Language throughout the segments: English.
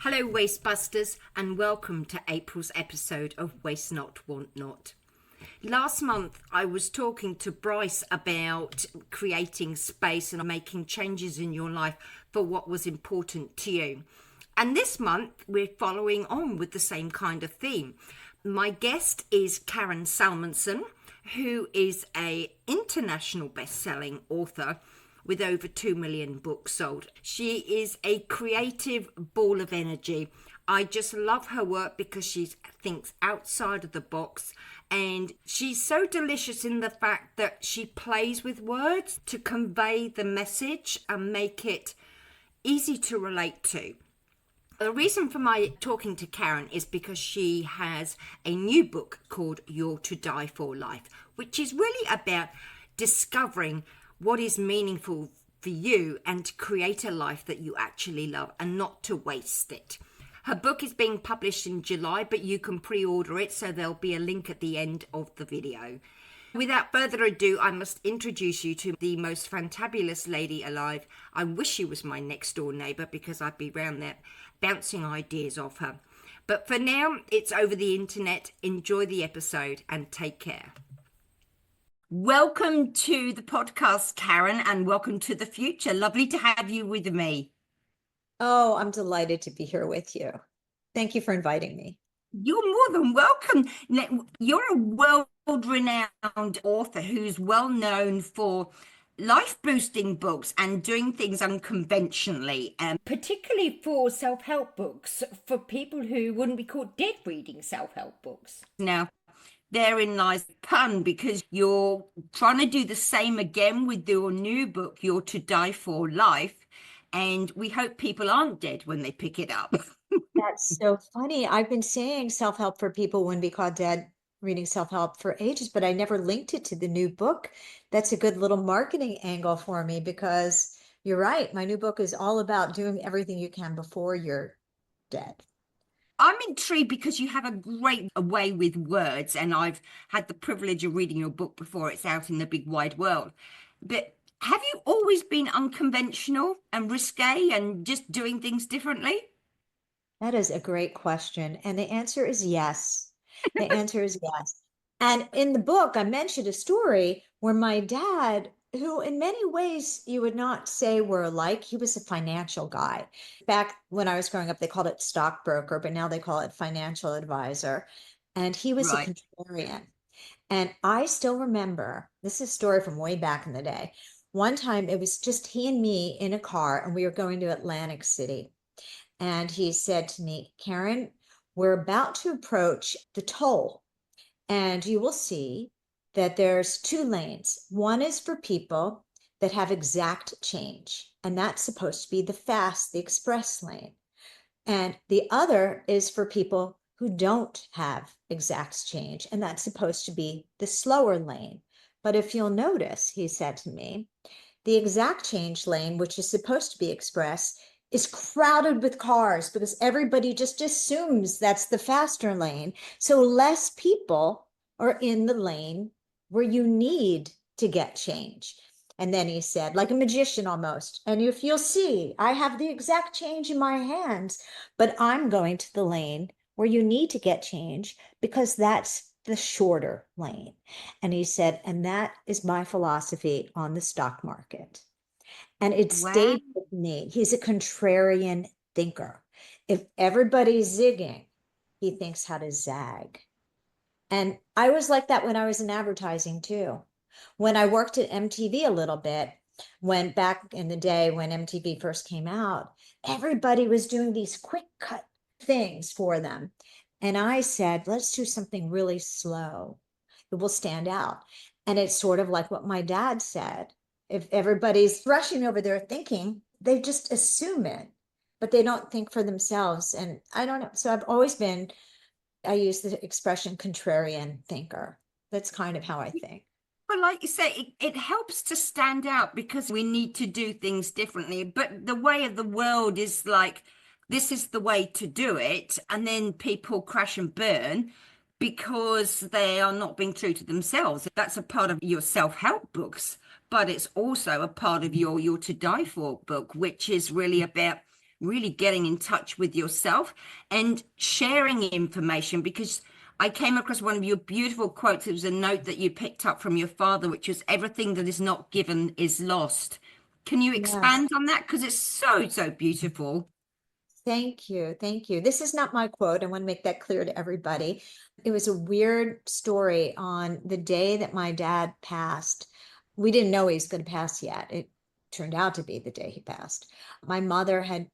Hello, Wastebusters, and welcome to April's episode of Waste Not, Want Not. Last month, I was talking to Bryce about creating space and making changes in your life for what was important to you. And this month, we're following on with the same kind of theme. My guest is Karen Salmansohn, who is an international best-selling author with over 2 million books sold. She is a creative ball of energy. I just love her work because she thinks outside of the box, and she's so delicious in the fact that she plays with words to convey the message and make it easy to relate to. The reason for my talking to Karen is because she has a new book called You're to Die for Life, which is really about discovering what is meaningful for you and to create a life that you actually love and not to waste it. Her book is being published in July, but you can pre-order it, so there'll be a link at the end of the video. Without further ado, I must introduce you to the most fantabulous lady alive. I wish she was my next door neighbour because I'd be round there bouncing ideas off her. But for now, it's over the internet. Enjoy the episode and take care. Welcome to the podcast, Karen, and welcome to the future. Lovely to have you with me. Oh, I'm delighted to be here with you. Thank you for inviting me. You're more than welcome. Now, you're a world-renowned author who's well known for life-boosting books and doing things unconventionally, particularly for self-help books, for people who wouldn't be caught dead reading self-help books. Now, therein lies the pun, because you're trying to do the same again with your new book, You're to Die for Life, and we hope people aren't dead when they pick it up. That's so funny. I've been saying self-help for people wouldn't be caught dead reading self-help for ages, but I never linked it to the new book. That's a good little marketing angle for me, because you're right. My new book is all about doing everything you can before you're dead. I'm intrigued because you have a great way with words, and I've had the privilege of reading your book before it's out in the big wide world. But have you always been unconventional and risque and just doing things differently? That is a great question. And the answer is yes. The answer is yes. And in the book, I mentioned a story where my dad, who in many ways you would not say were alike, he was a financial guy. Back when I was growing up, they called it stockbroker, but now they call it financial advisor. And he was a contrarian. And I still remember, this is a story from way back in the day. One time it was just he and me in a car, and we were going to Atlantic City. And he said to me, Karen, we're about to approach the toll, and you will see that there's 2 lanes. One is for people that have exact change, and that's supposed to be the express lane. And the other is for people who don't have exact change, and that's supposed to be the slower lane. But if you'll notice, he said to me, the exact change lane, which is supposed to be express, is crowded with cars because everybody just assumes that's the faster lane. So less people are in the lane where you need to get change. And then he said, like a magician almost, and if you'll see, I have the exact change in my hands, but I'm going to the lane where you need to get change because that's the shorter lane. And he said, and that is my philosophy on the stock market. And it stayed with me. He's a contrarian thinker. If everybody's zigging, he thinks how to zag. And I was like that when I was in advertising too. When I worked at MTV a little bit, when back in the day when MTV first came out, everybody was doing these quick cut things for them. And I said, let's do something really slow. It will stand out. And it's sort of like what my dad said. If everybody's rushing over there thinking, they just assume it, but they don't think for themselves. And I don't know. So I've always been, I use the expression contrarian thinker. That's kind of how I think. Well, like you say, it helps to stand out because we need to do things differently. But the way of the world is like, this is the way to do it. And then people crash and burn because they are not being true to themselves. That's a part of your self-help books, but it's also a part of your You're to Die For book, which is really about really getting in touch with yourself and sharing information, because I came across one of your beautiful quotes. It was a note that you picked up from your father, which was, everything that is not given is lost. Can you Yes. expand on that? Because it's so, so beautiful. Thank you. Thank you. This is not my quote. I want to make that clear to everybody. It was a weird story on the day that my dad passed. We didn't know he was going to pass yet. It turned out to be the day he passed. My mother had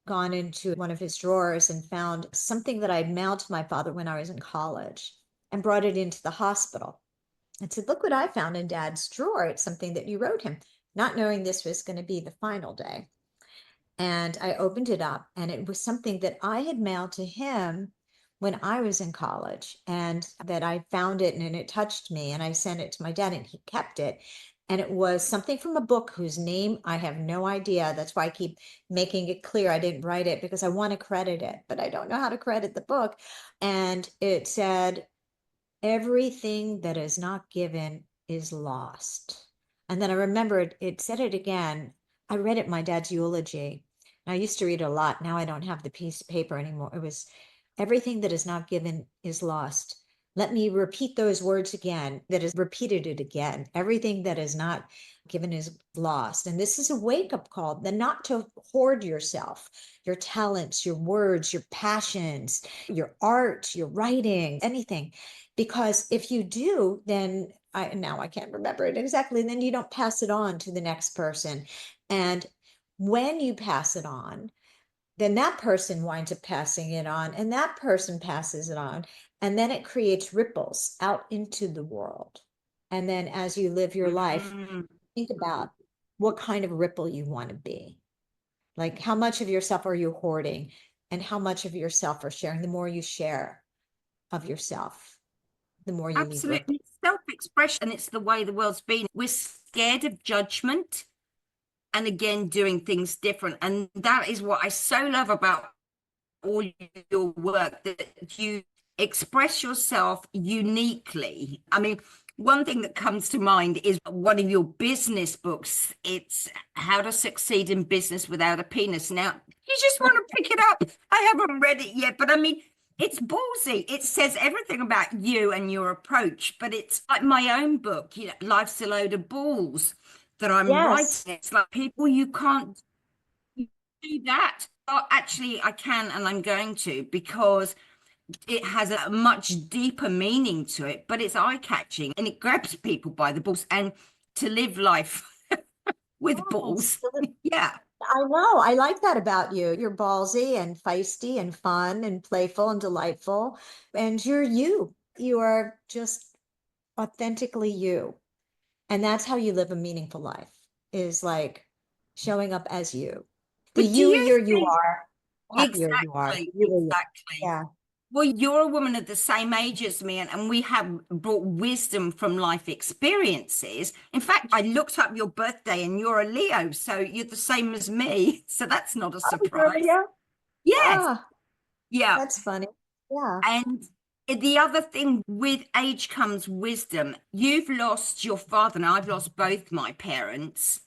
gone into one of his drawers and found something that I had mailed to my father when I was in college and brought it into the hospital and said, "Look what I found in Dad's drawer. It's something that you wrote him," not knowing this was going to be the final day. And I opened it up, and it was something that I had mailed to him when I was in college, and that I found it and it touched me, and I sent it to my dad and he kept it. And it was something from a book whose name I have no idea. That's why I keep making it clear I didn't write it, because I want to credit it, but I don't know how to credit the book. And it said, "Everything that is not given is lost." And then I remembered it said it again. I read it in my dad's eulogy. And I used to read it a lot. Now I don't have the piece of paper anymore. It was, "Everything that is not given is lost." Let me repeat those words again. That is repeated it again. Everything that is not given is lost. And this is a wake-up call, then not to hoard yourself, your talents, your words, your passions, your art, your writing, anything. Because if you do, then I can't remember it exactly, then you don't pass it on to the next person. And when you pass it on, then that person winds up passing it on, and that person passes it on. And then it creates ripples out into the world. And then as you live your life, Mm, think about what kind of ripple you want to be. Like, how much of yourself are you hoarding, and how much of yourself are sharing? The more you share of yourself, the more you leave ripple. absolutely. It's self-expression, and it's the way the world's been. We're scared of judgment, and again, doing things different. And that is what I so love about all your work, that you express yourself uniquely. I mean, one thing that comes to mind is one of your business books. It's How to Succeed in Business Without a Penis. Now, you just want to pick it up. I haven't read it yet, but I mean, it's ballsy. It says everything about you and your approach, but it's like my own book, Life's a Load of Balls, that I'm Yes. writing. It's like, people, you can't do that. Oh, actually, I can, and I'm going to, because it has a much deeper meaning to it, but it's eye-catching and it grabs people by the balls. And to live life with Yes. balls, yeah, I know. I like that about you. You're ballsy and feisty and fun and playful and delightful. And you're you. You are just authentically you. And that's how you live a meaningful life, is like showing up as you. The but do you you think are, happier you are. exactly, You are you. exactly? Yeah. Well, you're a woman of the same age as me, and we have brought wisdom from life experiences. In fact, I looked up your birthday and you're a Leo, so you're the same as me. So that's not a Oh, you're surprise. Leo? Yes. Ah, Yeah. that's funny. Yeah. And the other thing, with age comes wisdom. You've lost your father, and I've lost both my parents.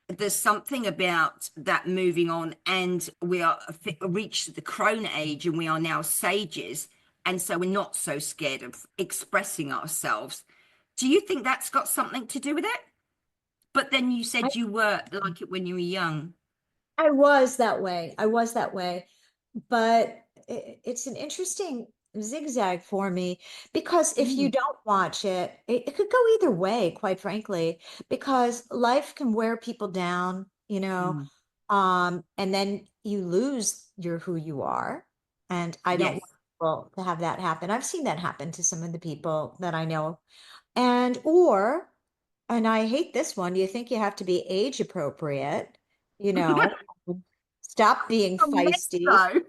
There's something about that moving on, and we are reached the crone age, and we are now sages. And so we're not so scared of expressing ourselves. Do you think that's got something to do with it? But then you I, said you were like it when you were young. I was that way. I was that way. But it's an interesting zigzag for me, because if you Mm, don't watch it, it could go either way, quite frankly, because life can wear people down, mm. and then you lose your who you are. And I don't want Yes. people to have that happen. I've seen that happen to some of the people that I know. And or, and I hate this one, you think you have to be age appropriate, you know, stop being Oh, less feisty, so.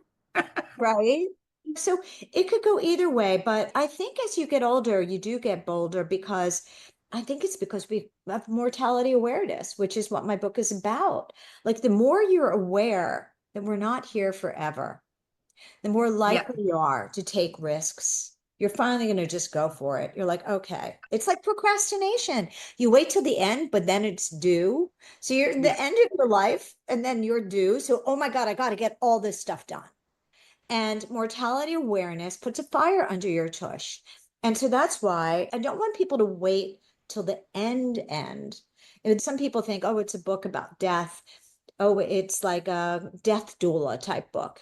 right? So it could go either way, but I think as you get older, you do get bolder, because I think it's because we have mortality awareness, which is what my book is about. Like, the more you're aware that we're not here forever, the more Yeah. likely you are to take risks. you're finally going to just go for it. You're like, okay. It's like procrastination. You wait till the end, but then it's due. So you're in Yeah. the end of your life and then you're due. So, oh my God, I got to get all this stuff done. And mortality awareness puts a fire under your tush. And so that's why I don't want people to wait till the end. And some people think, oh, it's a book about death. Oh, it's like a death doula type book.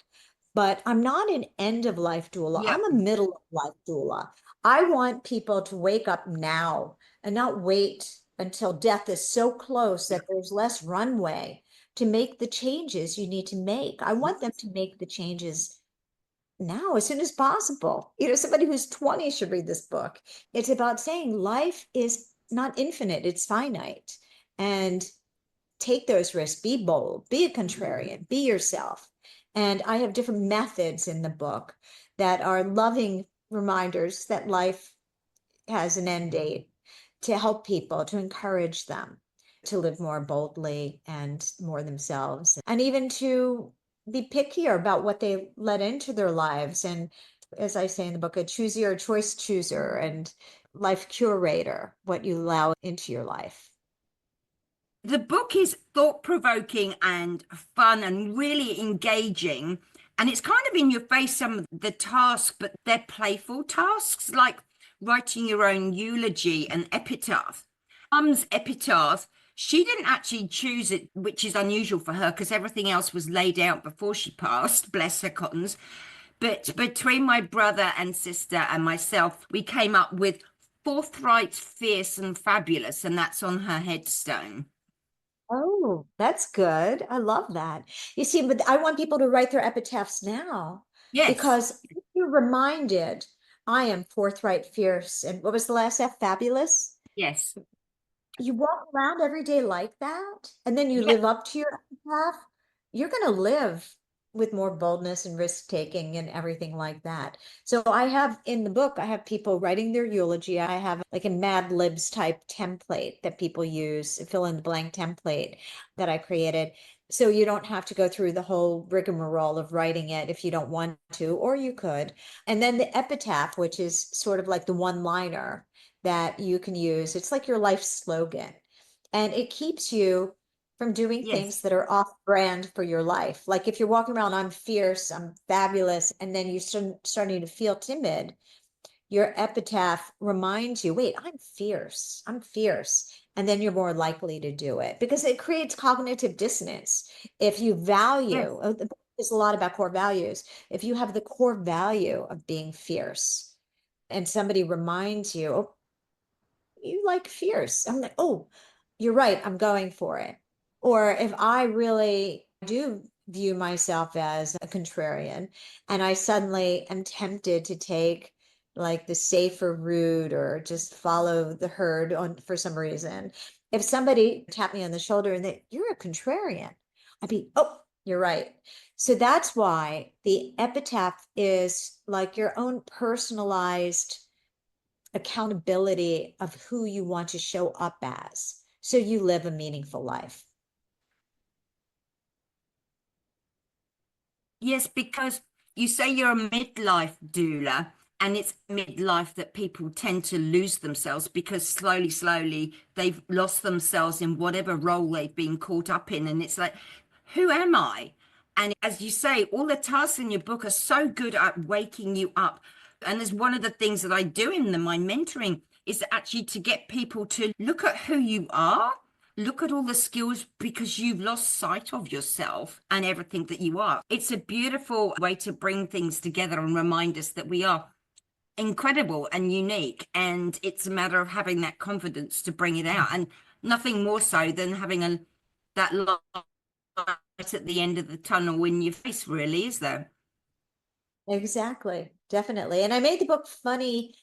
But I'm not an end of life doula. Yeah. I'm a middle of life doula. I want people to wake up now and not wait until death is so close that there's less runway to make the changes you need to make. I want them to make the changes now as soon as possible. Somebody who's 20 should read this book. It's about saying life is not infinite, it's finite. And take those risks, be bold, be a contrarian, be yourself. And I have different methods in the book that are loving reminders that life has an end date, to help people, to encourage them to live more boldly and more themselves, and even to be pickier about what they let into their lives. And as I say in the book, a choosier, choice chooser, and life curator, what you allow into your life. The book is thought-provoking and fun and really engaging. And it's kind of in your face, some of the tasks, but they're playful tasks, like writing your own eulogy and epitaph. Mum's epitaph, she didn't actually choose it, which is unusual for her because everything else was laid out before she passed, bless her cottons. But between my brother and sister and myself, we came up with forthright, fierce, and fabulous, and that's on her headstone. Oh, that's good. I love that. You see, but I want people to write their epitaphs now, Yes, because if you're reminded, I am forthright, fierce, and what was the last F? Fabulous. yes. You walk around every day like that, and then you Yeah, live up to your epitaph, you're going to live with more boldness and risk taking and everything like that. So I have in the book, I have people writing their eulogy. I have like a Mad Libs type template that people use, a fill in the blank template that I created. So you don't have to go through the whole rigmarole of writing it if you don't want to, or you could. And then the epitaph, which is sort of like the one liner that you can use. It's like your life slogan, and it keeps you from doing things yes, that are off brand for your life. Like if you're walking around, I'm fierce, I'm fabulous, and then you starting to feel timid, your epitaph reminds you, wait, I'm fierce, I'm fierce. And then you're more likely to do it because it creates cognitive dissonance. If you yes, value, the book is a lot about core values. If you have the core value of being fierce and somebody reminds you, oh, you like fierce. I'm like, oh, you're right. I'm going for it. Or if I really do view myself as a contrarian and I suddenly am tempted to take like the safer route or just follow the herd on for some reason, if somebody tapped me on the shoulder and that you're a contrarian, I'd be, oh, you're right. So that's why the epitaph is like your own personalized accountability of who you want to show up as so you live a meaningful life. yes, because you say you're a midlife doula, and it's midlife that people tend to lose themselves because slowly, slowly they've lost themselves in whatever role they've been caught up in. And it's like, who am I? And as you say, all the tasks in your book are so good at waking you up. And there's one of the things that I do in my mentoring is actually to get people to look at who you are, look at all the skills because you've lost sight of yourself and everything that you are. It's a beautiful way to bring things together and remind us that we are incredible and unique. And it's a matter of having that confidence to bring it out. And nothing more so than having that light at the end of the tunnel in your face, really, is there? Exactly, definitely. And I made the book funny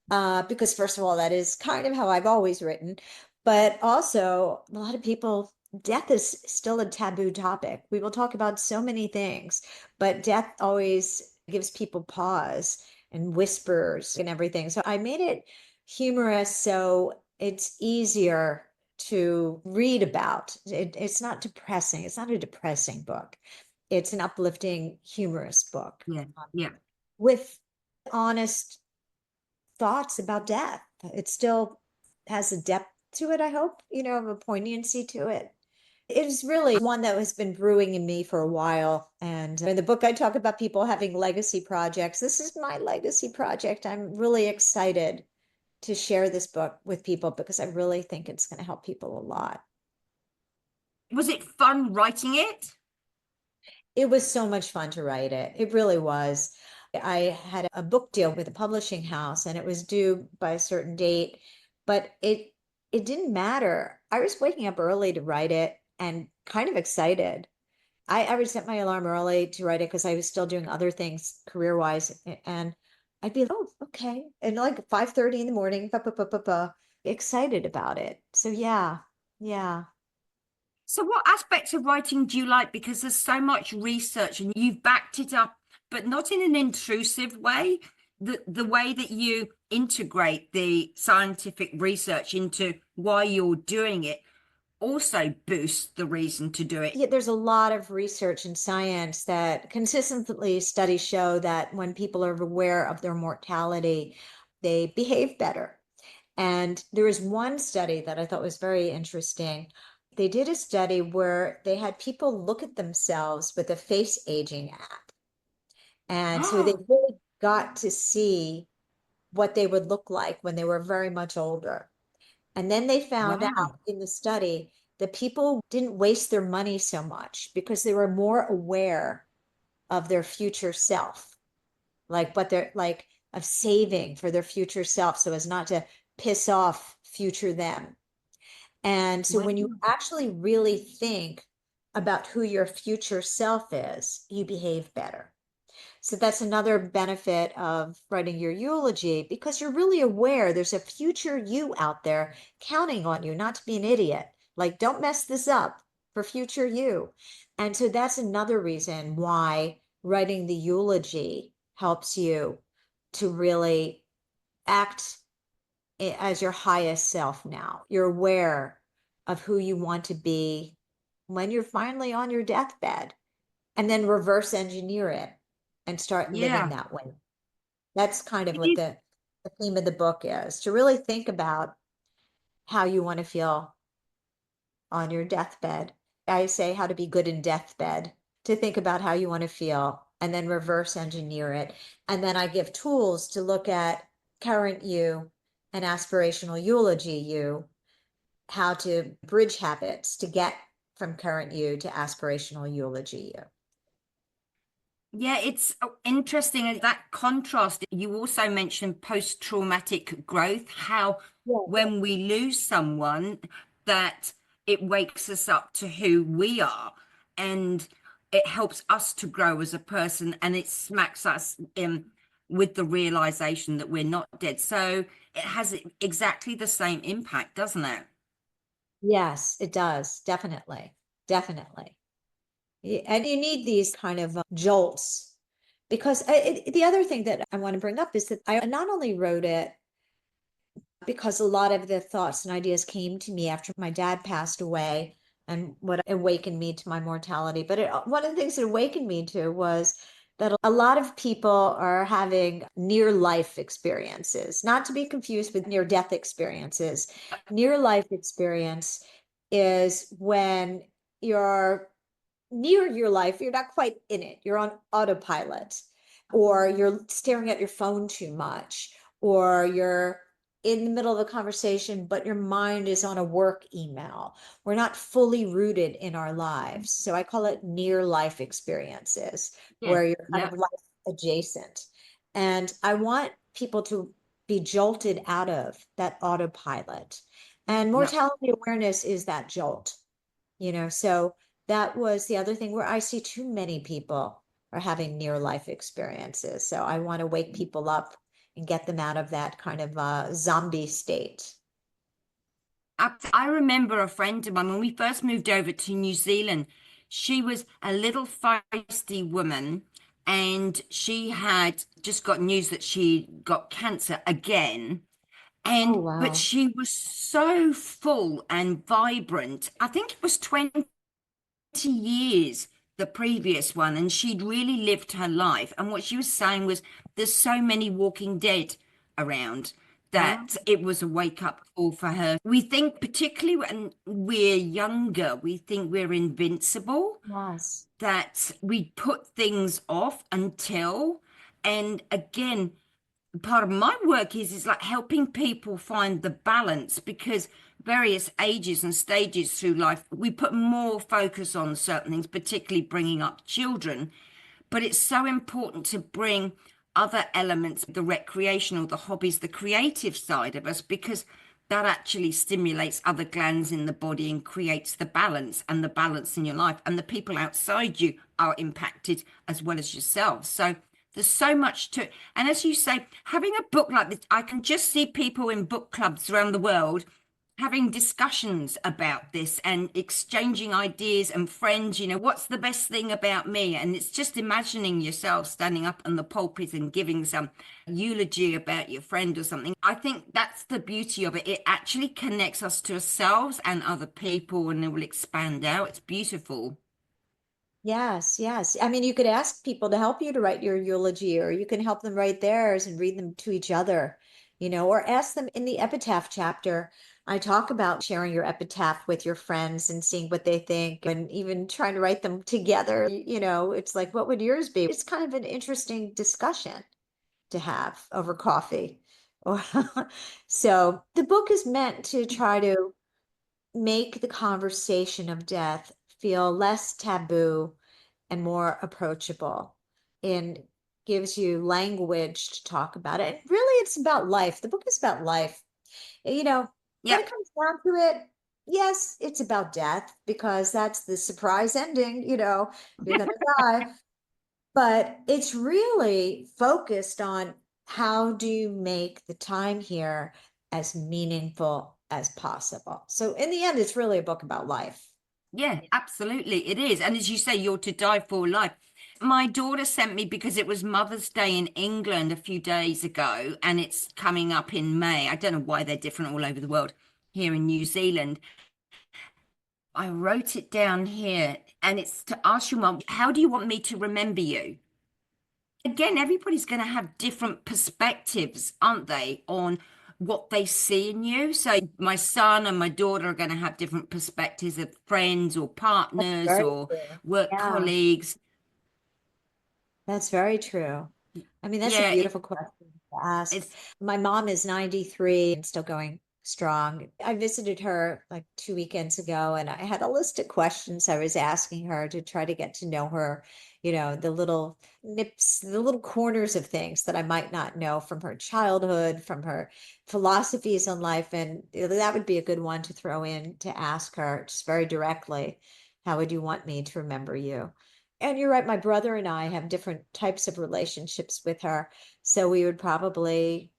because first of all, that is kind of how I've always written, but also a lot of people, death is still a taboo topic. We will talk about so many things, but death always gives people pause and whispers and everything. So I made it humorous so it's easier to read about. It's not depressing. It's not a depressing book. It's an uplifting, humorous book Yeah, yeah. with honest thoughts about death. It still has a depth to it, I hope, of a poignancy to it. It is really one that has been brewing in me for a while. And in the book, I talk about people having legacy projects. This is my legacy project. I'm really excited to share this book with people because I really think it's going to help people a lot. Was it fun writing it? It was so much fun to write it. It really was. I had a book deal with a publishing house and it was due by a certain date, but it didn't matter. I was waking up early to write it and kind of excited. I would set my alarm early to write it because I was still doing other things career-wise. And I'd be like, oh, okay. And like 5:30 in the morning, excited about it. So yeah, yeah. So what aspects of writing do you like? Because there's so much research and you've backed it up, but not in an intrusive way. The way that you integrate the scientific research into why you're doing it also boosts the reason to do it. Yeah, there's a lot of research in science that consistently studies show that when people are aware of their mortality, they behave better. And there was one study that I thought was very interesting. They did a study where they had people look at themselves with a face aging app. And so they really got to see what they would look like when they were very much older. And then they found Wow. out in the study that people didn't waste their money so much because they were more aware of their future self, like what they're like of saving for their future self so as not to piss off future them. And so Wow. when you actually really think about who your future self is, you behave better. So that's another benefit of writing your eulogy because you're really aware there's a future you out there counting on you not to be an idiot. Like, don't mess this up for future you. And so that's another reason why writing the eulogy helps you to really act as your highest self now. You're aware of who you want to be when you're finally on your deathbed and then reverse engineer it and start living Yeah. that way. That's kind of It what is. the theme of the book is to really think about how you want to feel on your deathbed. I say how to be good in deathbed, to think about how you want to feel and then reverse engineer it. And then I give tools to look at current you and aspirational eulogy you, how to bridge habits to get from current you to aspirational eulogy you. Yeah, it's interesting that contrast. You also mentioned post-traumatic growth, how Yeah. when we lose someone, that it wakes us up to who we are and it helps us to grow as a person and it smacks us in with the realization that we're not dead. So it has exactly the same impact, doesn't it? Yes, it does. Definitely. Definitely. And you need these kind of jolts because the other thing that I want to bring up is that I not only wrote it because a lot of the thoughts and ideas came to me after my dad passed away and what awakened me to my mortality. But one of the things that awakened me to was that a lot of people are having near life experiences, not to be confused with near death experiences. Near life experience is when you're near your life, you're not quite in it, you're on autopilot, or you're staring at your phone too much, or you're in the middle of a conversation, but your mind is on a work email. We're not fully rooted in our lives. So I call it near life experiences Yeah. where you're kind Yeah. of life adjacent. And I want people to be jolted out of that autopilot. And Yeah. mortality awareness is that jolt, so that was the other thing where I see too many people are having near life experiences. So I want to wake people up and get them out of that kind of zombie state. I remember a friend of mine when we first moved over to New Zealand. She was a little feisty woman, and she had just got news that she got cancer again. Oh, But wow. she was so full and vibrant. I think it was 20 years, the previous one, and she'd really lived her life. And what she was saying was, there's so many walking dead around, Yeah. that it was a wake up call for her. We think, particularly when we're younger, we think we're invincible, Yes. that we put things off until, and again, part of my work is like helping people find the balance, because various ages and stages through life we put more focus on certain things, particularly bringing up children, but it's so important to bring other elements, the recreational, the hobbies, the creative side of us, because that actually stimulates other glands in the body and creates the balance, and the balance in your life, and the people outside you are impacted as well as yourself. So there's so much to it. And as you say, having a book like this, I can just see people in book clubs around the world having discussions about this and exchanging ideas, and friends, what's the best thing about me? And it's just imagining yourself standing up on the pulpit and giving some eulogy about your friend or something. I think that's the beauty of it. It actually connects us to ourselves and other people, and it will expand out. It's beautiful. Yes, yes. I mean, you could ask people to help you to write your eulogy, or you can help them write theirs and read them to each other, or ask them in the epitaph chapter. I talk about sharing your epitaph with your friends and seeing what they think, and even trying to write them together. It's like, what would yours be? It's kind of an interesting discussion to have over coffee. Or so the book is meant to try to make the conversation of death feel less taboo and more approachable, and gives you language to talk about it. And really, it's about life. The book is about life. You know, when it Yep. comes down to it, yes, it's about death because that's the surprise ending, you're going to die. But it's really focused on how do you make the time here as meaningful as possible. So in the end, it's really a book about life. Yeah, absolutely. It is. And as you say, you're to die for life. My daughter sent me, because it was Mother's Day in England a few days ago, and it's coming up in May. I don't know why they're different all over the world. Here in New Zealand, I wrote it down here, and it's to ask your mom, how do you want me to remember you? Again, everybody's going to have different perspectives, aren't they, on what they see in you? So my son and my daughter are going to have different perspectives of friends or That's partners very or true. work Yeah. colleagues. That's very true. I mean, that's a Yeah, beautiful question to ask. it's My mom is 93 and still going strong. I visited her like 2 weekends ago, and I had a list of questions I was asking her to try to get to know her, the little nips, the little corners of things that I might not know from her childhood, from her philosophies on life. And that would be a good one to throw in to ask her just very directly. How would you want me to remember you? And you're right, my brother and I have different types of relationships with her. So we would probably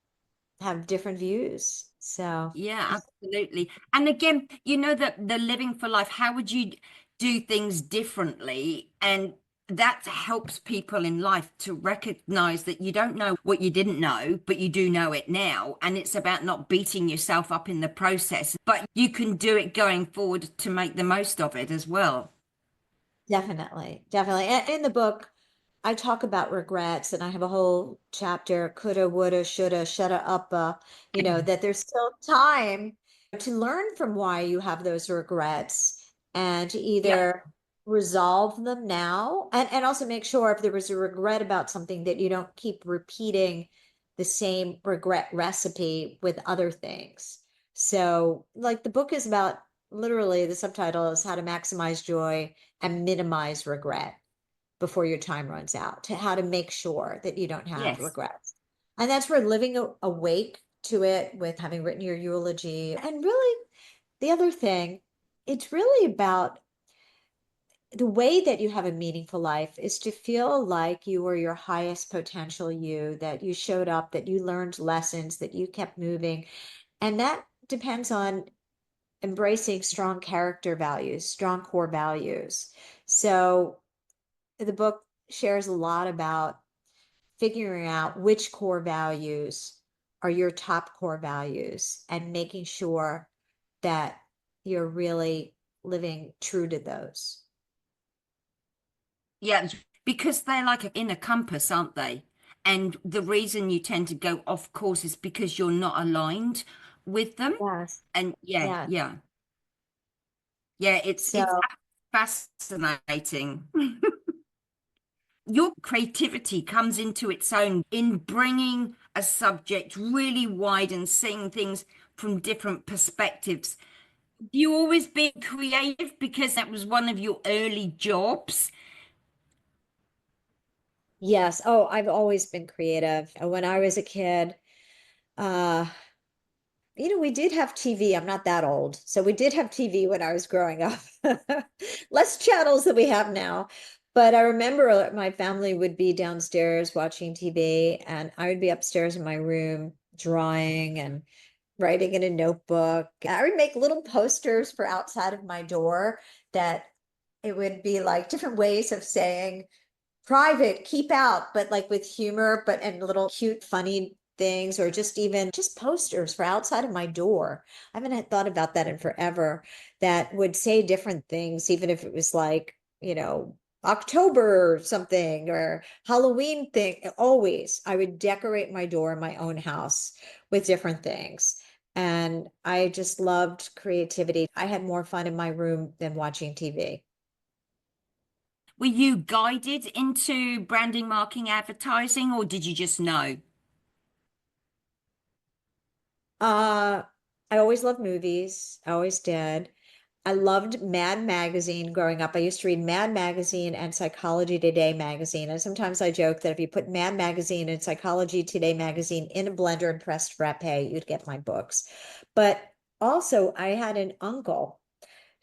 have different views. So Yeah, absolutely. And again, that the living for life, how would you do things differently? And that helps people in life to recognize that you don't know what you didn't know, but you do know it now. And it's about not beating yourself up in the process, but you can do it going forward to make the most of it as well. definitely, definitely. And in the book, I talk about regrets, and I have a whole chapter, coulda, woulda, shoulda, shoulda, uppa, that there's still time to learn from why you have those regrets and to Yeah. either resolve them now, and also make sure if there was a regret about something that you don't keep repeating the same regret recipe with other things. So, like the book is about, literally, the subtitle is How to Maximize Joy and Minimize Regret before your time runs out, to how to make sure that you don't have Yes. regrets. And that's where living awake to it with having written your eulogy. And really, the other thing, it's really about the way that you have a meaningful life is to feel like you were your highest potential you, that you showed up, that you learned lessons, that you kept moving. And that depends on embracing strong character values, strong core values. So the book shares a lot about figuring out which core values are your top core values and making sure that you're really living true to those. Yeah, because they're like an inner compass, aren't they? And the reason you tend to go off course is because you're not aligned with them. Yes. And yeah, Yeah. yeah, yeah, So it's fascinating. Your creativity comes into its own in bringing a subject really wide and seeing things from different perspectives. You always been creative because that was one of your early jobs. yes. Oh, I've always been creative. When I was a kid, uh, we did have TV. I'm not that old. So we did have TV when I was growing up. Less channels than we have now. But I remember my family would be downstairs watching TV, and I would be upstairs in my room drawing and writing in a notebook. I would make little posters for outside of my door that it would be like different ways of saying private, keep out, but like with humor, but and little cute, funny things, or just even just posters for outside of my door. I haven't had thought about that in forever, that would say different things, even if it was like, October or something or Halloween thing. Always, I would decorate my door in my own house with different things. And I just loved creativity. I had more fun in my room than watching TV. Were you guided into branding, marketing, advertising, or did you just know? Uh, I always loved movies. I always did. I loved Mad Magazine growing up. I used to read Mad Magazine and Psychology Today magazine. And sometimes I joke that if you put Mad Magazine and Psychology Today magazine in a blender and pressed frappe, you'd get my books. But also, I had an uncle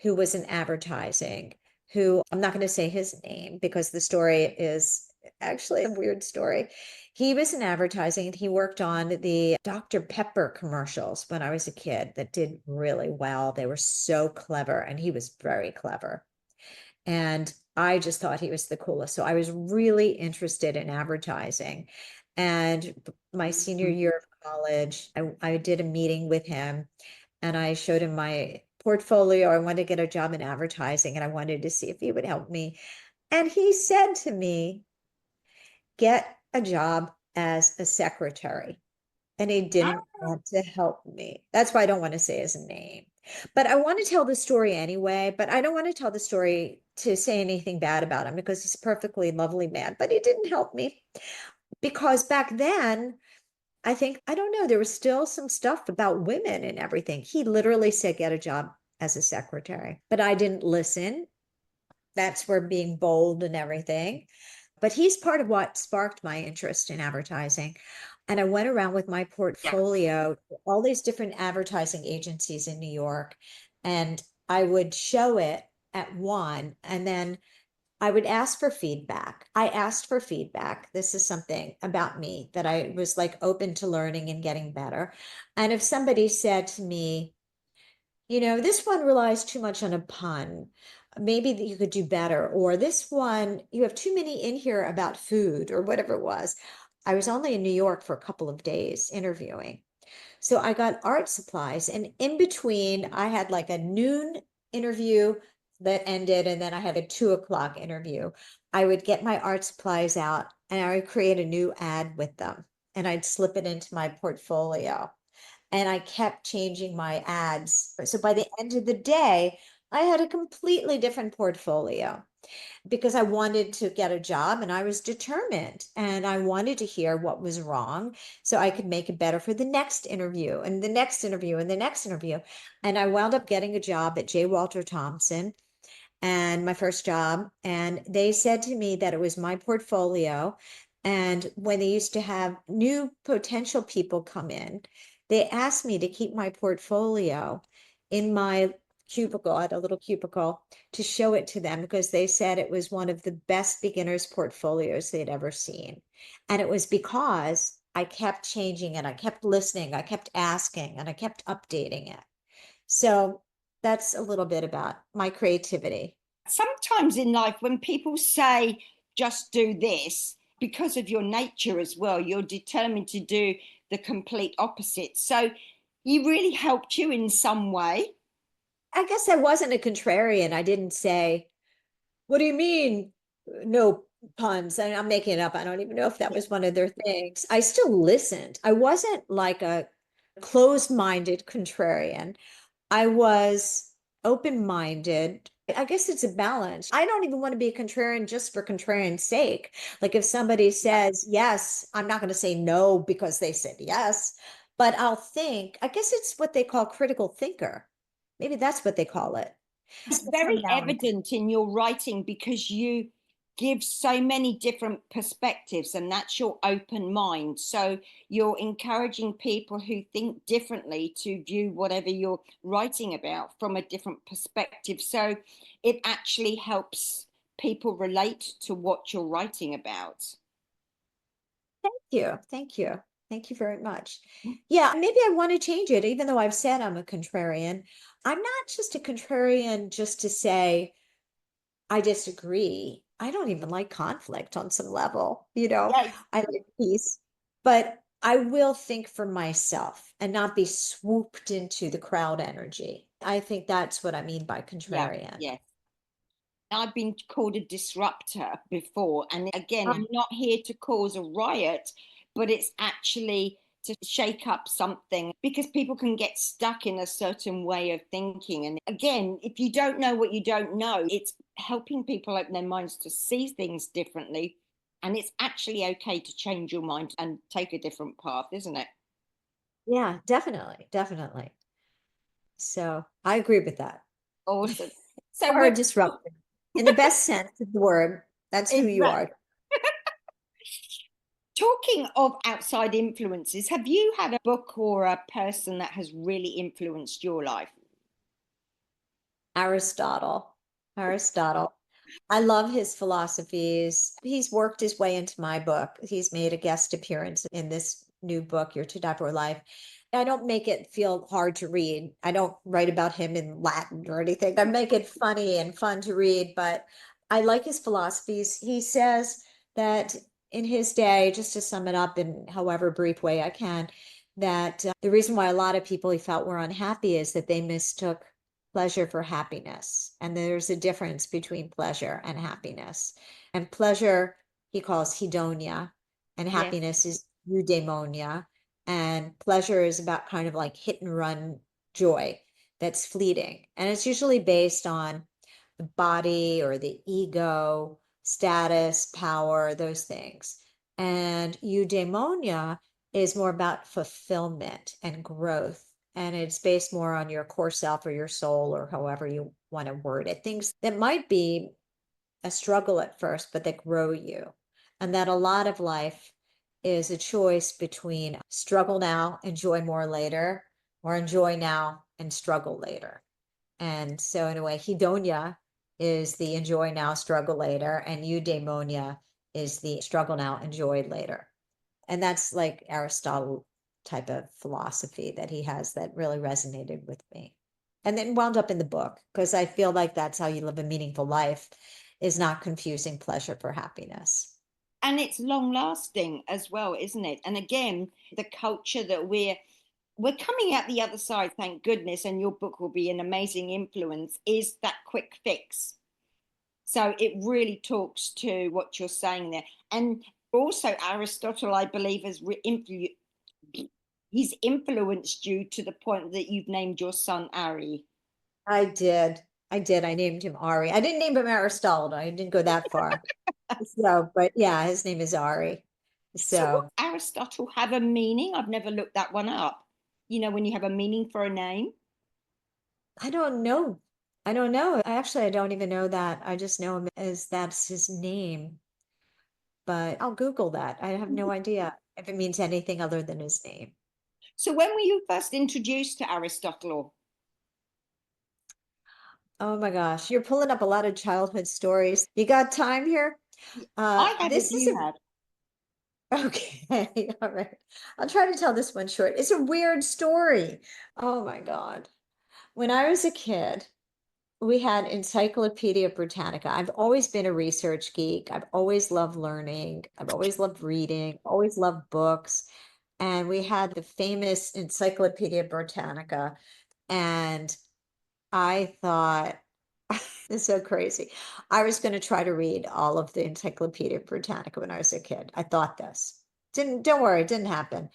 who was in advertising, who I'm not going to say his name because the story is actually a weird story. He was in advertising and he worked on the Dr. Pepper commercials when I was a kid that did really well. They were so clever, and he was very clever. And I just thought he was the coolest. So I was really interested in advertising. And my senior year of college, I did a meeting with him and I showed him my portfolio. I wanted to get a job in advertising and I wanted to see if he would help me. And he said to me, get a job as a secretary. And he didn't want to help me. That's why I don't want to say his name. But I want to tell the story anyway. But I don't want to tell the story to say anything bad about him because he's a perfectly lovely man. But he didn't help me because back then, I think, I don't know, there was still some stuff about women and everything. He literally said, get a job as a secretary. But I didn't listen. That's where being bold and everything. But he's part of what sparked my interest in advertising. And I went around with my Yeah. portfolio to all these different advertising agencies in New York. And I would show it at one, and then I would ask for feedback. I asked for feedback. This is something about me that I was like open to learning and getting better. And if somebody said to me, this one relies too much on a pun, maybe that you could do better, or this one, you have too many in here about food, or whatever it was. I was only in New York for a couple of days interviewing. So I got art supplies, and in between, I had like a noon interview that ended, and then I had a 2 o'clock interview. I would get my art supplies out and I would create a new ad with them, and I'd slip it into my portfolio. And I kept changing my ads. So by the end of the day, I had a completely different portfolio because I wanted to get a job and I was determined and I wanted to hear what was wrong so I could make it better for the next interview and the next interview and the next interview. And I wound up getting a job at J. Walter Thompson, and my first job. And they said to me that it was my portfolio. And when they used to have new potential people come in, they asked me to keep my portfolio in my cubicle, at a little cubicle, to show it to them because they said it was one of the best beginners portfolios they'd ever seen. And it was because I kept changing it, I kept listening, I kept asking, and I kept updating it. So that's a little bit about my creativity. Sometimes in life, when people say, just do this, because of your nature as well, you're determined to do the complete opposite. So he really helped you in some way. I guess I wasn't a contrarian. I didn't say, what do you mean? No puns. And I'm making it up. I don't even know if that was one of their things. I still listened. I wasn't like a closed-minded contrarian. I was open-minded. I guess it's a balance. I don't even want to be a contrarian just for contrarian's sake. Like if somebody says yes, I'm not going to say no because they said yes, but I'll think. I guess it's what they call critical thinker. Maybe that's what they call it. It's Some very balance. evident in your writing because you give so many different perspectives, and that's your open mind. So you're encouraging people who think differently to view whatever you're writing about from a different perspective. So it actually helps people relate to what you're writing about. Thank you. Thank you. Thank you very much. Yeah, maybe I want to change it, even though I've said I'm a contrarian. I'm not just a contrarian just to say I disagree. I don't even like conflict on some level, Yes. I like peace, but I will think for myself and not be swooped into the crowd energy. I think that's what I mean by Yeah. contrarian. Yes. I've been called a disruptor before. And again, Um, I'm not here to cause a riot, but it's actually to shake up something because people can get stuck in a certain way of thinking. And again, if you don't know what you don't know, it's helping people open their minds to see things differently. And it's actually okay to change your mind and take a different path, isn't it? yeah, definitely, definitely. So I agree with that. Awesome. So You are we're a disruptor in the best sense of the word. That's who you exactly. are. Talking of outside influences, have you had a book or a person that has really influenced your life? Aristotle. Aristotle. I love his philosophies. He's worked his way into my book. He's made a guest appearance in this new book, Your To Die For Life. I don't make it feel hard to read. I don't write about him in Latin or anything. I make it funny and fun to read, but I like his philosophies. He says that in his day, just to sum it up in however brief way I can, that the reason why a lot of people he felt were unhappy is that they mistook pleasure for happiness. And there's a difference between pleasure and happiness. And pleasure he calls hedonia, and Yes. happiness is eudaimonia. And pleasure is about kind of like hit and run joy that's fleeting. And it's usually based on the body or the ego, status, power, those things. And eudaimonia is more about fulfillment and growth. And it's based more on your core self or your soul or however you want to word it. Things that might be a struggle at first, but that grow you. And that a lot of life is a choice between struggle now, enjoy more later, or enjoy now and struggle later. And so, in a way, hedonia is the enjoy now, struggle later, and eudaimonia is the struggle now, enjoy later. And that's like Aristotle type of philosophy that he has that really resonated with me. And then wound up in the book because I feel like that's how you live a meaningful life is not confusing pleasure for happiness. And it's long lasting as well, isn't it? And again, the culture that we're coming out the other side, thank goodness, and your book will be an amazing influence, is that quick fix. So it really talks to what you're saying there. And also Aristotle, I believe, he's influenced you to the point that you've named your son Ari. I did. I did. I named him Ari. I didn't name him Aristotle. I didn't go that far. So, but yeah, his name is Ari. So So what Aristotle have a meaning? I've never looked that one up. You know, when you have a meaning for a name. I don't know. I don't know. I don't even know that. I just know him as that's his name, but I'll Google that. I have no idea if it means anything other than his name. So when were you first introduced to Aristotle? Oh my gosh, you're pulling up a lot of childhood stories. You got time here? I have if This is you have. okay. All right. I'll try to tell this one short. It's a weird story. Oh my God. When I was a kid, we had Encyclopedia Britannica. I've always been a research geek. I've always loved learning. I've always loved reading, always loved books. And we had the famous Encyclopedia Britannica. And I thought, It's so crazy. I was going to try to read all of the Encyclopedia Britannica when I was a kid. I thought this. Don't worry, it didn't happen.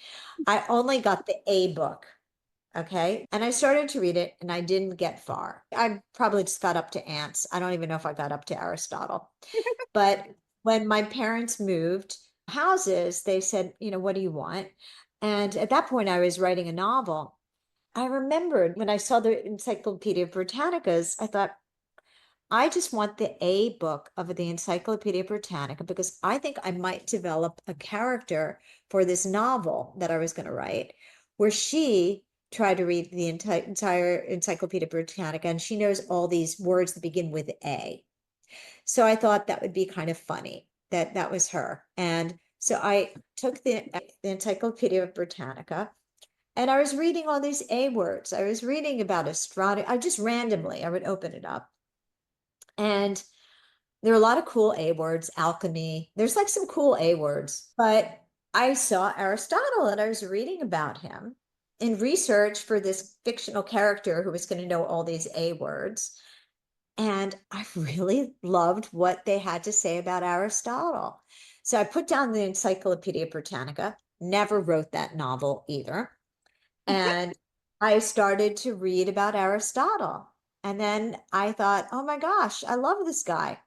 I only got the A book. Okay. And I started to read it and I didn't get far. I probably just got up to ants. I don't even know if I got up to Aristotle. But when my parents moved houses, they said, what do you want? And at that point, I was writing a novel. I remembered when I saw the Encyclopedia Britannicas, I thought, I just want the A book of the Encyclopedia Britannica because I think I might develop a character for this novel that I was going to write, where she tried to read the entire Encyclopedia Britannica and she knows all these words that begin with A. So I thought that would be kind of funny that that was her. And so I took the Encyclopedia Britannica and I was reading all these A words. I was reading about astronomy. I just randomly, I would open it up. And there are a lot of cool A words, alchemy. There's like some cool A words, but I saw Aristotle and I was reading about him in research for this fictional character who was going to know all these A words. And I really loved what they had to say about Aristotle. So I put down the Encyclopedia Britannica, never wrote that novel either. And I started to read about Aristotle. And then I thought, oh my gosh, I love this guy.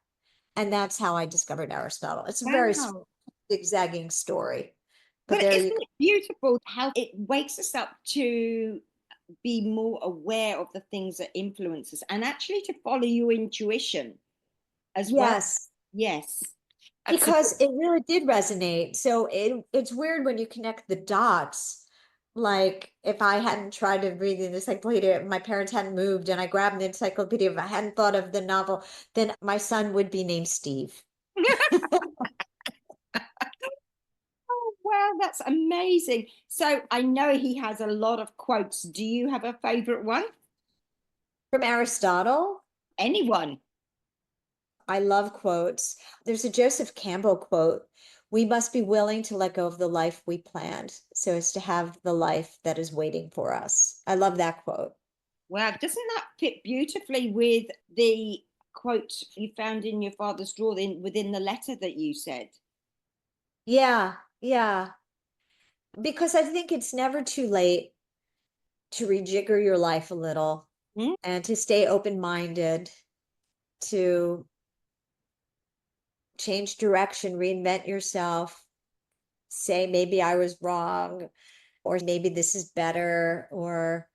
And that's how I discovered Aristotle. It's a very Wow. zigzagging story. But But there isn't you go. it beautiful how it wakes us up to be more aware of the things that influence us and actually to follow your intuition as well? Yes, Yes, because absolutely. it really did resonate. So it's weird when you connect the dots. Like if I hadn't tried to read the encyclopedia, my parents hadn't moved, and I grabbed the encyclopedia, if I hadn't thought of the novel, then my son would be named Steve. Oh, wow, that's amazing. So I know he has a lot of quotes. Do you have a favorite one? From Aristotle, Anyone? I love quotes. There's a Joseph Campbell quote. We must be willing to let go of the life we planned so as to have the life that is waiting for us. I love that quote. Wow, doesn't that fit beautifully with the quote you found in your father's drawer within the letter that you said? Yeah, yeah. Because I think it's never too late to rejigger your life a little Hmm? and to stay open-minded, to change direction, reinvent yourself, say maybe I was wrong, or maybe this is better, or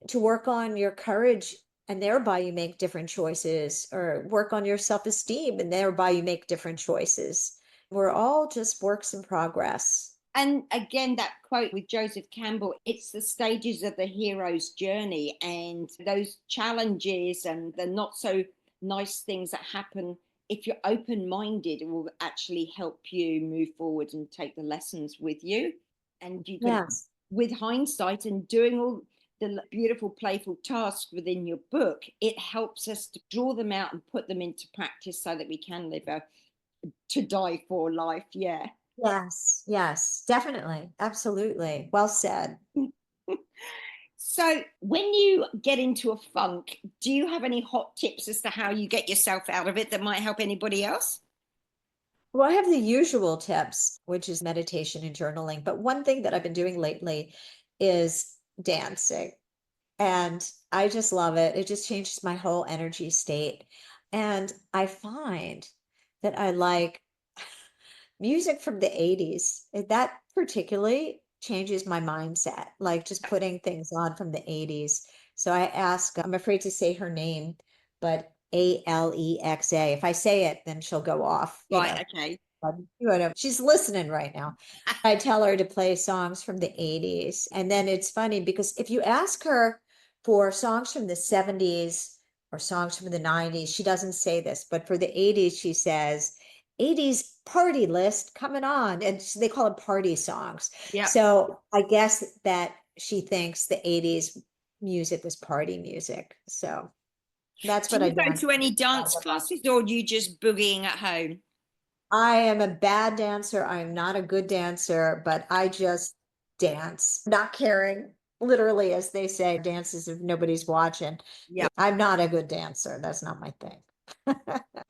to work on your courage and thereby you make different choices, or work on your self-esteem and thereby you make different choices. We're all just works in progress. And again, that quote with Joseph Campbell, it's the stages of the hero's journey and those challenges and the not so nice things that happen. If you're open minded, it will actually help you move forward and take the lessons with you. And you can, Yes. with hindsight and doing all the beautiful, playful tasks within your book, it helps us to draw them out and put them into practice so that we can live a to die for life. Yeah. Yes, yes, definitely. Absolutely. Well said. So, when you get into a funk, do you have any hot tips as to how you get yourself out of it that might help anybody else? Well, I have the usual tips, which is meditation and journaling. But one thing that I've been doing lately is dancing. And I just love it. It just changes my whole energy state. And I find that I like music from the 80s. That particularly changes my mindset, like just putting things on from the 80s. So I ask, I'm afraid to say her name, but Alexa. If I say it, then she'll go off, Right, okay. she's listening right now. I tell her to play songs from the 80s. And then it's funny because if you ask her for songs from the 70s or songs from the 90s, she doesn't say this, but for the 80s, she says, 80s party list coming on. And they call it party songs. Yeah. So I guess that she thinks the 80s music was party music. So that's Do what I you do go on. to any dance classes or do you just boogieing at home? I am a bad dancer. I am not a good dancer, but I just dance, not caring. literally, as they say, dances if nobody's watching. Yeah. I'm not a good dancer. That's not my thing.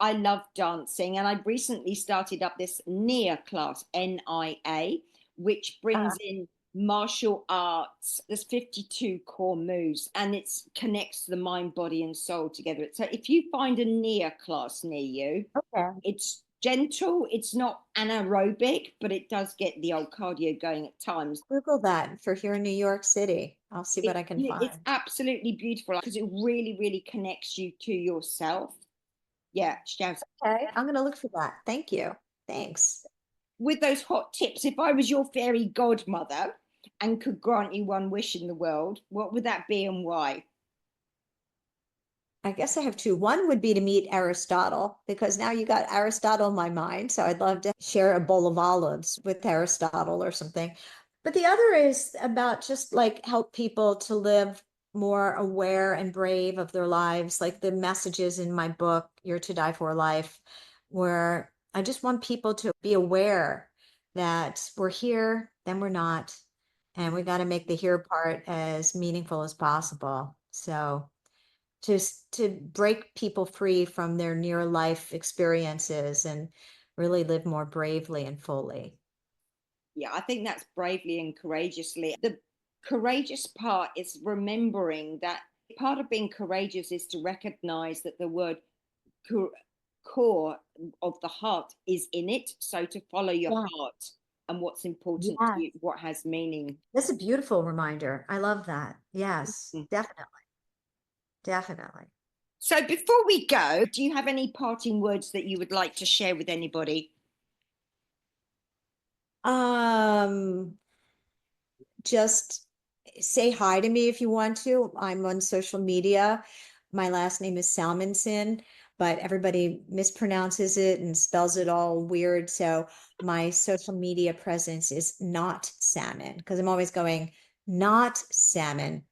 I love dancing, and I recently started up this NIA class, NIA, which brings in martial arts. There's 52 core moves, and it connects the mind, body, and soul together. So if you find a NIA class near you, Okay. it's gentle, it's not anaerobic, but it does get the old cardio going at times. Google that for here in New York City. I'll see what I can It's find. absolutely beautiful because it really, really connects you to yourself. Yeah, Okay, I'm going to look for that. Thank you. Thanks. with those hot tips, if I was your fairy godmother and could grant you one wish in the world, what would that be and why? I guess I have two. One would be to meet Aristotle, because now you got Aristotle in my mind. So I'd love to share a bowl of olives with Aristotle or something. But the other is about just like help people to live more aware and brave of their lives, like the messages in my book, You're to Die for Life, where I just want people to be aware that we're here, then we're not. And we got to make the here part as meaningful as possible. So just to break people free from their near life experiences and really live more bravely and fully. Yeah, I think that's bravely and courageously. The courageous part is remembering that part of being courageous is to recognize that the word core of the heart is in it. So to follow your Yeah. heart and what's important Yeah. to you, what has meaning. That's a beautiful reminder. I love that. Yes, Mhm. definitely. Definitely. So before we go, do you have any parting words that you would like to share with anybody? Just say hi to me if you want to. I'm on social media. My last name is Salmansohn, but everybody mispronounces it and spells it all weird. So my social media presence is not salmon, because I'm always going not salmon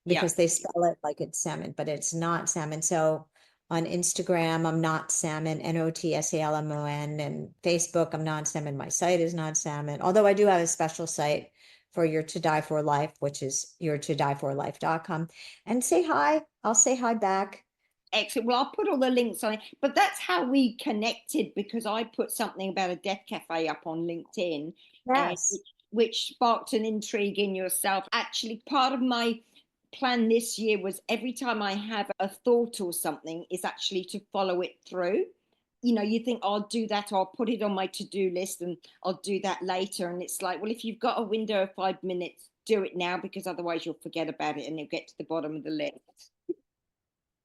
Yeah. because they spell it like it's salmon, but it's not salmon. So on Instagram, I'm not salmon, NOTSALMON, and Facebook, I'm not salmon. My site is not salmon, although I do have a special site for Your To Die for Life, which is yourtodieforlife.com. And say hi. I'll say hi back. Excellent. Well, I'll put all the links on it. But that's how we connected, because I put something about a death cafe up on LinkedIn, and Yes. which sparked an intrigue in yourself. Actually, part of my plan this year was every time I have a thought or something, is actually to follow it through. You know, you think, I'll do that, or I'll put it on my to-do list and I'll do that later. And it's like, well, if you've got a window of 5 minutes, do it now, because otherwise you'll forget about it and you'll get to the bottom of the list.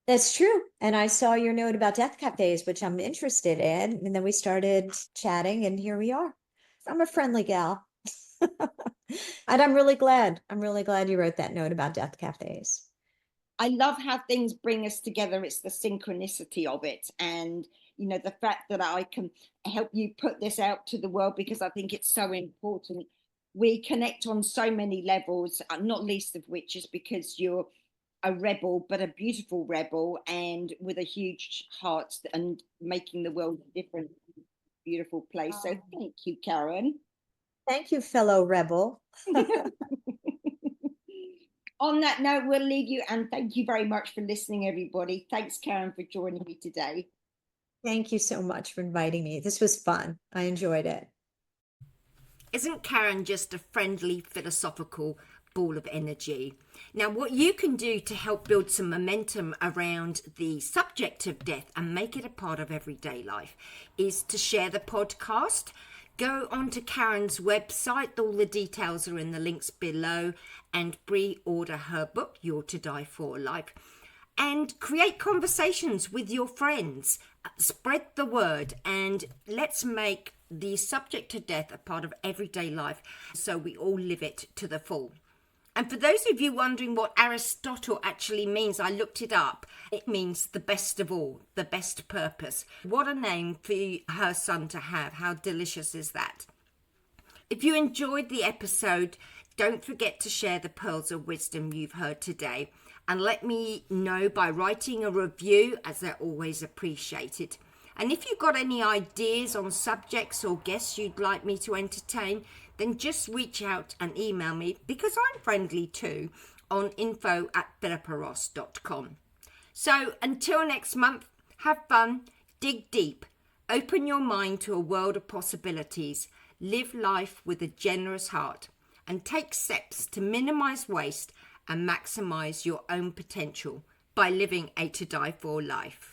That's true. And I saw your note about death cafes, which I'm interested in. And then we started chatting, and here we are. I'm a friendly gal. And I'm really glad. I'm really glad you wrote that note about death cafes. I love how things bring us together. It's the synchronicity of it. And, you know, the fact that I can help you put this out to the world, because I think it's so important. We connect on so many levels, not least of which is because you're a rebel, but a beautiful rebel, and with a huge heart, and making the world a different, beautiful place. So thank you, Karen. Thank you, fellow rebel. On that note, we'll leave you, and thank you very much for listening, everybody. Thanks, Karen, for joining me today. Thank you so much for inviting me. This was fun. I enjoyed it. Isn't Karen just a friendly, philosophical ball of energy? Now, what you can do to help build some momentum around the subject of death and make it a part of everyday life is to share the podcast. Go onto Karen's website, all the details are in the links below, and pre-order her book, You're to Die for Life. And create conversations with your friends. Spread the word, and let's make the subject of death a part of everyday life so we all live it to the full. And for those of you wondering what Aristotle actually means, I looked it up. It means the best of all, the best purpose. What a name for her son to have. How delicious is that? If you enjoyed the episode, don't forget to share the pearls of wisdom you've heard today, and let me know by writing a review, as they're always appreciated. And if you've got any ideas on subjects or guests you'd like me to entertain, then just reach out and email me, because I'm friendly too, on info@philippaross.com. So until next month, have fun, dig deep, open your mind to a world of possibilities, live life with a generous heart, and take steps to minimize waste and maximize your own potential by living a to die for life.